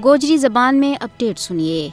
گوجری زبان میں اپڈیٹ سنیے۔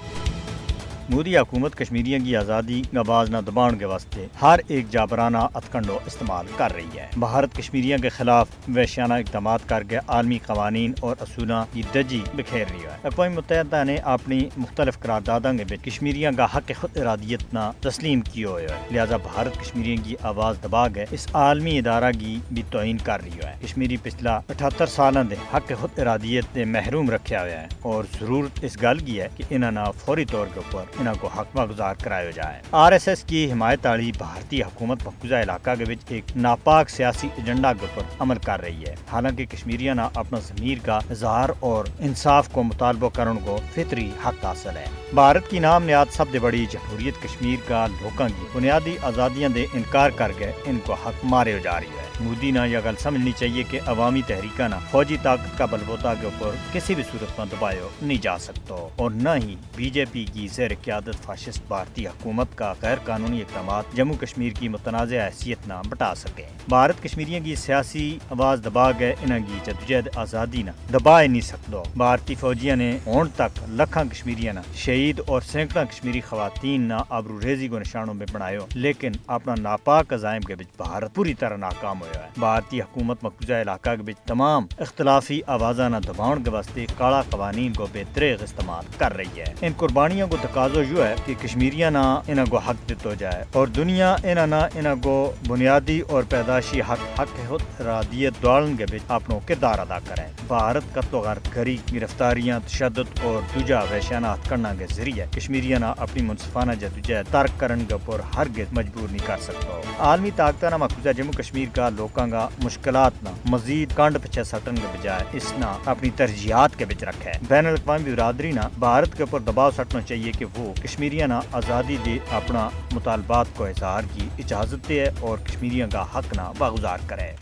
مودی حکومت کشمیریوں کی آزادی کا باز نہ دباؤ کے واسطے ہر ایک جابرانہ اتکنڈو استعمال کر رہی ہے۔ بھارت کشمیریوں کے خلاف وحشیانہ اقدامات کر کے عالمی قوانین اور اصولوں کی دجی بکھیر رہی ہے۔ اقوام متحدہ نے اپنی مختلف قراردادوں کے بچ کشمیریوں کا حق خود ارادیت نہ تسلیم کیے ہوئے ہے، لہذا بھارت کشمیریوں کی آواز دبا کے اس عالمی ادارہ کی بھی توہین کر رہی ہے۔ کشمیری پچھلا 78 سالوں دے حق خود ارادیت سے محروم رکھا ہوا ہے اور ضرورت اس گل کی ہے کہ انہوں فوری طور کے اوپر انہوں کو حق گزار کرایا جائے۔ آر ایس ایس کی حمایت والی بھارتی حکومت مقبوضہ علاقہ کے وچ ایک ناپاک سیاسی ایجنڈا کے اوپر عمل کر رہی ہے، حالانکہ کشمیریوں نے اپنا ضمیر کا اظہار اور انصاف کو مطالبہ کرنے کو فطری حق حاصل ہے۔ بھارت کی نام نہاد سب سے بڑی جمہوریت کشمیر کا لوگوں کی بنیادی آزادیاں دے انکار کر کے ان کو حق مارے جا رہی ہے۔ مودی نے یہ گل سمجھنی چاہیے کہ عوامی تحریکاں نہ فوجی طاقت کا بلبوتا کے اوپر کسی بھی صورت میں دبایا نہیں جا سکتا اور نہ ہی بی جے پی کی زیر قیادت فاشسٹ بھارتی حکومت کا غیر قانونی اقدامات جموں کشمیر کی متنازع حیثیت نہ بٹا سکے۔ بھارت کشمیریوں کی سیاسی آواز دبا گئے انہوں کی جدوجہد آزادی نہ دبا نہیں سکتا۔ بھارتی فوجیوں نے ہون تک لکھاں کشمیریوں نہ شہید اور سینکڑوں کشمیری خواتین نہ آبرو ریزی کو نشانوں میں بنایا، لیکن اپنا ناپاک عزائم کے بچ بھارت پوری طرح ناکام ہوا ہے۔ بھارتی حکومت مقبوضہ علاقہ کے بچ تمام اختلافی آوازاں نہ دباؤ کے واسطے کالا قوانین کو بے طریق استعمال کر رہی ہے۔ ان قربانیوں کو تقاضا یہ ہے کہ کشمیریاں نہ انہوں کو حق دیتا جائے اور دنیا انہوں کو بنیادی اور پیدائشی حق خود ارادیت دوڑن کے بچ اپنا کردار ادا کریں۔ بھارت قتل و غارت گری، گرفتاریاں، تشدد اور دوجا وحشیانہ ہتھکنڈا کے ذریعے کشمیریاں نہ اپنی منصفانہ جدوجہد ترک کرن کے اوپر ہرگز مجبور نہیں کر سکتا۔ عالمی طاقتوں نے مقبوضہ جموں کشمیر کا لوگوں کا مشکلات نہ مزید کانڈ پیچھے سٹن کے بجائے اس نہ اپنی ترجیحات کے بچ رکھا ہے۔ بین الاقوامی برادری نہ بھارت کے اوپر دباؤ سٹنا چاہیے کہ وہ کشمیریوں نہ آزادی دے اپنا مطالبات کو اظہار کی اجازت دے اور کشمیریوں کا حق نہ واگزار کرے۔